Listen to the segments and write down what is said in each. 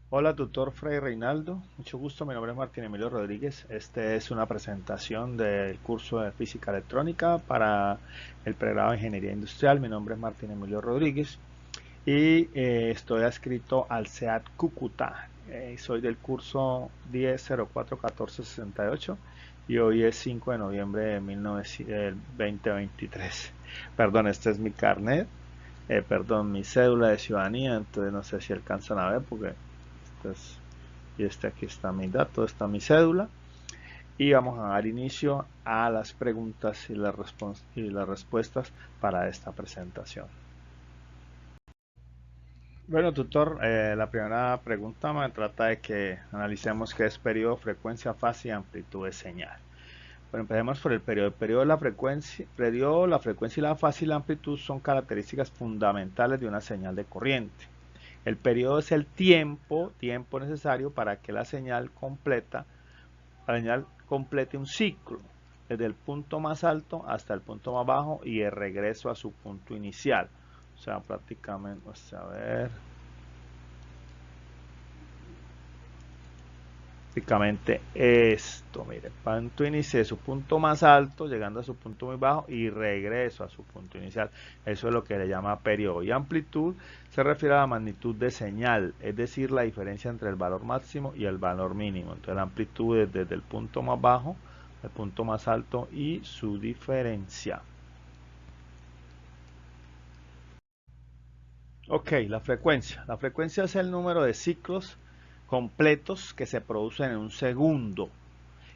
Hola, tutor Fray Reinaldo. Mucho gusto, mi nombre es Martín Emilio Rodríguez. Este es una presentación del curso de Física Electrónica para el pregrado de Ingeniería Industrial. Mi nombre es Martín Emilio Rodríguez y estoy adscrito al SEAD Cúcuta. Soy del curso 10-04-14-68 y hoy es 5 de noviembre de 2023. Perdón, este es mi carnet, perdón, mi cédula de ciudadanía, entonces no sé si alcanzan a ver porque entonces, aquí está mi dato, está mi cédula. Y vamos a dar inicio a las preguntas y las respuestas para esta presentación. Bueno, tutor, la primera pregunta me trata de que analicemos qué es periodo, frecuencia, fase y amplitud de señal. Bueno, empecemos por el periodo. El periodo, la frecuencia y la fase y la amplitud son características fundamentales de una señal de corriente. El periodo es el tiempo necesario para que la señal complete un ciclo, desde el punto más alto hasta el punto más bajo y el regreso a su punto inicial. O sea, prácticamente, a ver, prácticamente esto, mire, punto inicio de su punto más alto, llegando a su punto muy bajo y regreso a su punto inicial. Eso es lo que le llama periodo. Y amplitud se refiere a la magnitud de señal, es decir, la diferencia entre el valor máximo y el valor mínimo. Entonces la amplitud es desde el punto más bajo al punto más alto y su diferencia. Ok, la frecuencia. La frecuencia es el número de ciclos completos que se producen en un segundo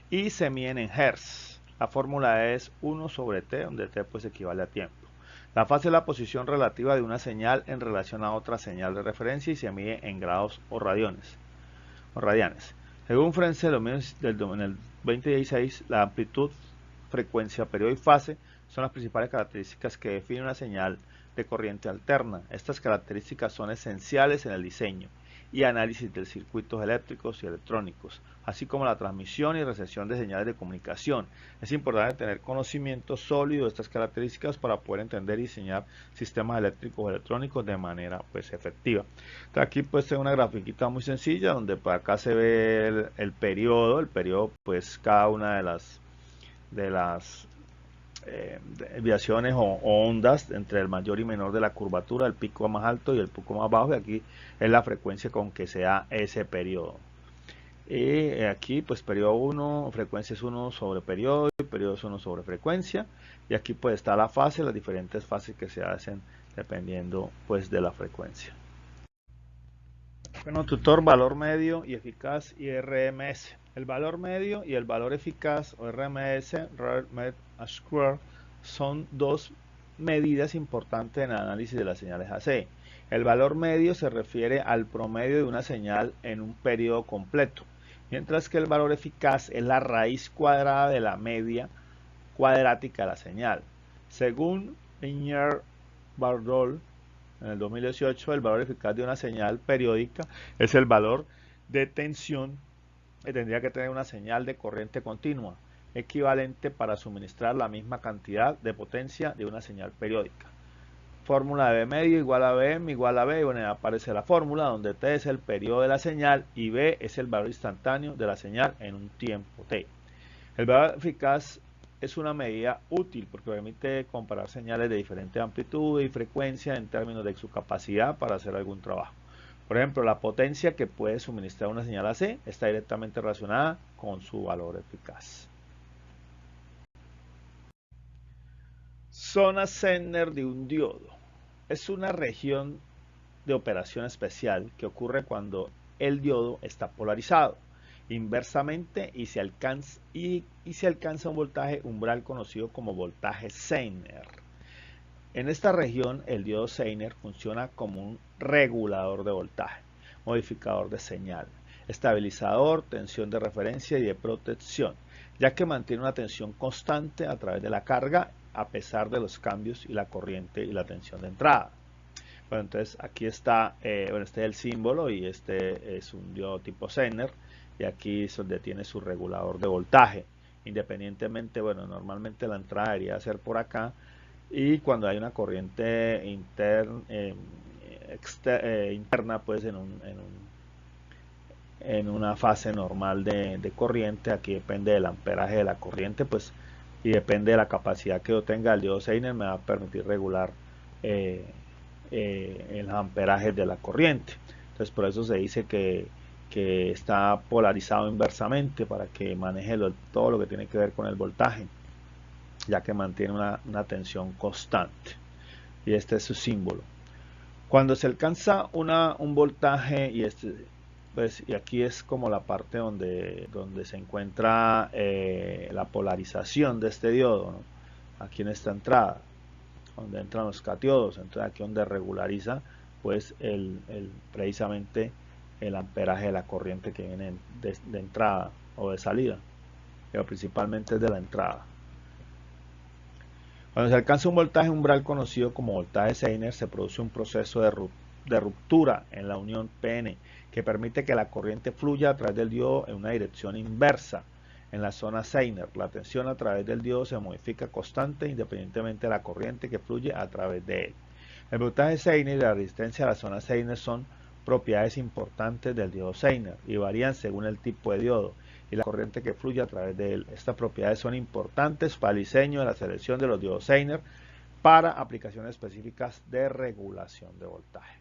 y se miden en Hertz. La fórmula es 1 sobre t, donde t pues equivale a tiempo. La fase es la posición relativa de una señal en relación a otra señal de referencia y se mide en grados o radianes. Según French, en el 2016, la amplitud, frecuencia, periodo y fase son las principales características que definen una señal de corriente alterna. Estas características son esenciales en el diseño y análisis de circuitos eléctricos y electrónicos, así como la transmisión y recepción de señales de comunicación. Es importante tener conocimiento sólido de estas características para poder entender y diseñar sistemas eléctricos o electrónicos de manera pues efectiva. Entonces, aquí pues tengo una grafiquita muy sencilla donde pues, acá se ve el periodo pues cada una de las desviaciones o ondas entre el mayor y menor de la curvatura, el pico más alto y el pico más bajo, y aquí es la frecuencia con que se da ese periodo. Y aquí pues periodo 1, frecuencia es 1 sobre periodo, y periodo es 1 sobre frecuencia, y aquí pues está la fase, las diferentes fases que se hacen dependiendo pues de la frecuencia. Bueno, tutor, valor medio y eficaz y RMS. El valor medio y el valor eficaz o RMS, Rare Med Square, son dos medidas importantes en el análisis de las señales AC. El valor medio se refiere al promedio de una señal en un periodo completo, mientras que el valor eficaz es la raíz cuadrada de la media cuadrática de la señal. Según Viñer-Bardol, en el 2018, el valor eficaz de una señal periódica es el valor de tensión que tendría que tener una señal de corriente continua, equivalente para suministrar la misma cantidad de potencia de una señal periódica. Fórmula de B medio igual a Bm igual a B, y bueno, aparece la fórmula donde T es el periodo de la señal y B es el valor instantáneo de la señal en un tiempo T. El valor eficaz es una medida útil porque permite comparar señales de diferente amplitud y frecuencia en términos de su capacidad para hacer algún trabajo. Por ejemplo, la potencia que puede suministrar una señal AC está directamente relacionada con su valor eficaz. Zona Zener de un diodo. Es una región de operación especial que ocurre cuando el diodo está polarizado inversamente se alcanza un voltaje umbral conocido como voltaje Zener. En esta región el diodo Zener funciona como un regulador de voltaje, modificador de señal, estabilizador, tensión de referencia y de protección, ya que mantiene una tensión constante a través de la carga a pesar de los cambios y la corriente y la tensión de entrada. Bueno, entonces aquí está, este es el símbolo y este es un diodo tipo Zener y aquí es donde tiene su regulador de voltaje. Independientemente, bueno, normalmente la entrada debería ser por acá y cuando hay una corriente interna, pues en una fase normal de corriente. Aquí depende del amperaje de la corriente, pues, y depende de la capacidad que yo tenga. El diodo Zener me va a permitir regular el amperaje de la corriente. Entonces por eso se dice que está polarizado inversamente, para que maneje todo lo que tiene que ver con el voltaje, ya que mantiene una tensión constante. Y este es su símbolo. Cuando se alcanza un voltaje, y pues, y aquí es como la parte donde se encuentra la polarización de este diodo, ¿no? Aquí en esta entrada, donde entran los catiodos. Entonces aquí donde regulariza pues precisamente el amperaje de la corriente que viene de entrada o de salida, pero principalmente de la entrada. Cuando se alcanza un voltaje umbral conocido como voltaje Zener, se produce un proceso de ruptura en la unión PN, que permite que la corriente fluya a través del diodo en una dirección inversa. En la zona Zener, la tensión a través del diodo se modifica constante independientemente de la corriente que fluye a través de él. El voltaje Zener y la resistencia a la zona Zener son propiedades importantes del diodo Zener y varían según el tipo de diodo y la corriente que fluye a través de él. Estas propiedades son importantes para el diseño de la selección de los diodos Zener para aplicaciones específicas de regulación de voltaje.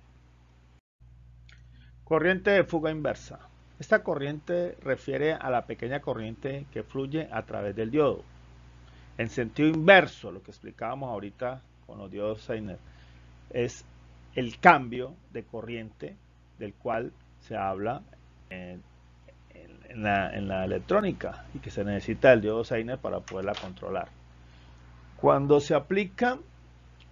Corriente de fuga inversa. Esta corriente refiere a la pequeña corriente que fluye a través del diodo. En sentido inverso, lo que explicábamos ahorita con los diodos Zener, es el cambio de corriente del cual se habla en la electrónica, y que se necesita el diodo Zener para poderla controlar. Cuando se aplica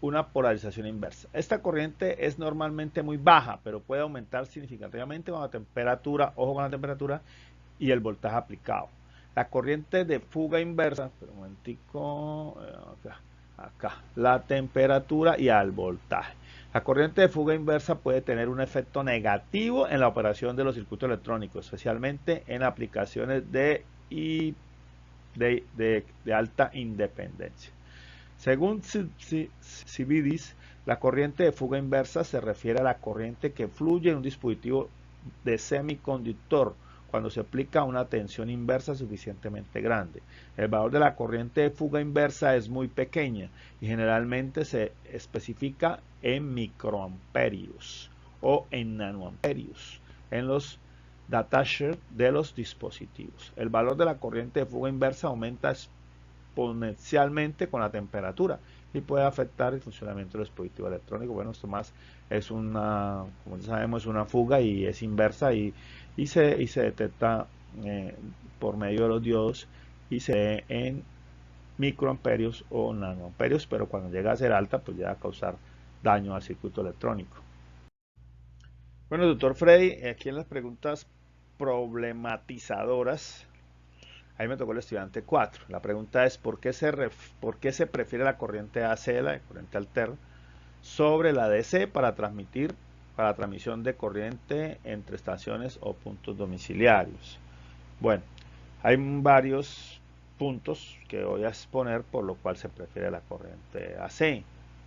una polarización inversa, esta corriente es normalmente muy baja, pero puede aumentar significativamente con la temperatura, ojo con la temperatura y el voltaje aplicado. La corriente de fuga inversa, pero un momentico, acá, la temperatura y al voltaje. La corriente de fuga inversa puede tener un efecto negativo en la operación de los circuitos electrónicos, especialmente en aplicaciones de alta independencia. Según Cividis, la corriente de fuga inversa se refiere a la corriente que fluye en un dispositivo de semiconductor cuando se aplica una tensión inversa suficientemente grande. El valor de la corriente de fuga inversa es muy pequeña y generalmente se especifica en microamperios o en nanoamperios en los datasheets de los dispositivos. El valor de la corriente de fuga inversa aumenta exponencialmente con la temperatura y puede afectar el funcionamiento del dispositivo electrónico. Bueno, esto más es una, como ya sabemos, es una fuga y es inversa y se detecta por medio de los diodos y se ve en microamperios o nanoamperios, pero cuando llega a ser alta pues llega a causar daño al circuito electrónico. Bueno, doctor Freddy, aquí en las preguntas problematizadoras, ahí me tocó el estudiante 4. La pregunta es ¿por qué se prefiere la corriente AC, la corriente alterna, sobre la DC para la transmisión de corriente entre estaciones o puntos domiciliarios? Bueno, hay varios puntos que voy a exponer por lo cual se prefiere la corriente AC,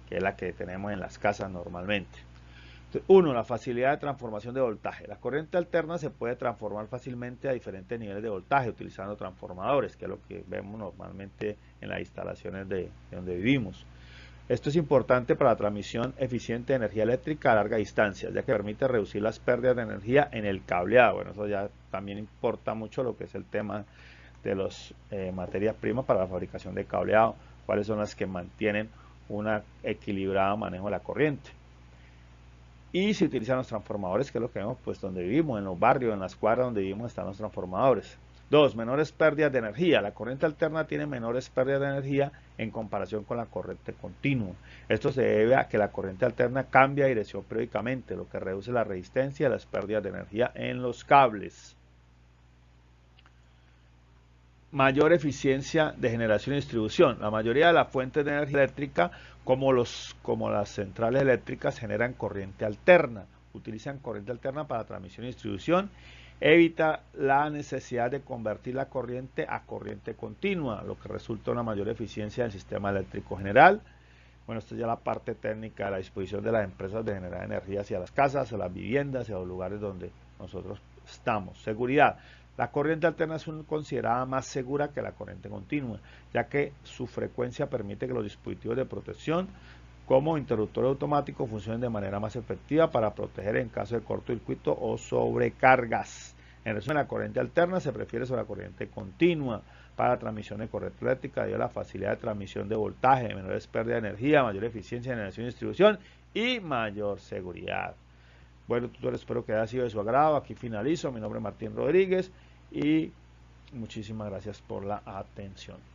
que es la que tenemos en las casas normalmente. 1. La facilidad de transformación de voltaje. La corriente alterna se puede transformar fácilmente a diferentes niveles de voltaje utilizando transformadores, que es lo que vemos normalmente en las instalaciones de donde vivimos. Esto es importante para la transmisión eficiente de energía eléctrica a larga distancia, ya que permite reducir las pérdidas de energía en el cableado. Bueno, eso ya también importa mucho lo que es el tema de las materias primas para la fabricación de cableado, cuáles son las que mantienen un equilibrado manejo de la corriente. Y se utilizan los transformadores, que es lo que vemos pues donde vivimos, en los barrios, en las cuadras donde vivimos están los transformadores. 2. Menores pérdidas de energía. La corriente alterna tiene menores pérdidas de energía en comparación con la corriente continua. Esto se debe a que la corriente alterna cambia de dirección periódicamente, lo que reduce la resistencia y las pérdidas de energía en los cables. Mayor eficiencia de generación y distribución. La mayoría de las fuentes de energía eléctrica, como las centrales eléctricas, generan corriente alterna. Utilizan corriente alterna para transmisión y distribución. Evita la necesidad de convertir la corriente a corriente continua, lo que resulta en una mayor eficiencia del sistema eléctrico general. Bueno, esto es ya la parte técnica de la disposición de las empresas de generar energía hacia las casas, a las viviendas, hacia los lugares donde nosotros estamos. Seguridad. La corriente alterna es considerada más segura que la corriente continua, ya que su frecuencia permite que los dispositivos de protección como interruptores automáticos funcionen de manera más efectiva para proteger en caso de cortocircuito o sobrecargas. En resumen, la corriente alterna se prefiere sobre la corriente continua para la transmisión de corriente eléctrica debido a la facilidad de transmisión de voltaje, menores pérdidas de energía, mayor eficiencia en generación y distribución y mayor seguridad. Bueno, tutor, espero que haya sido de su agrado. Aquí finalizo. Mi nombre es Martín Rodríguez y muchísimas gracias por la atención.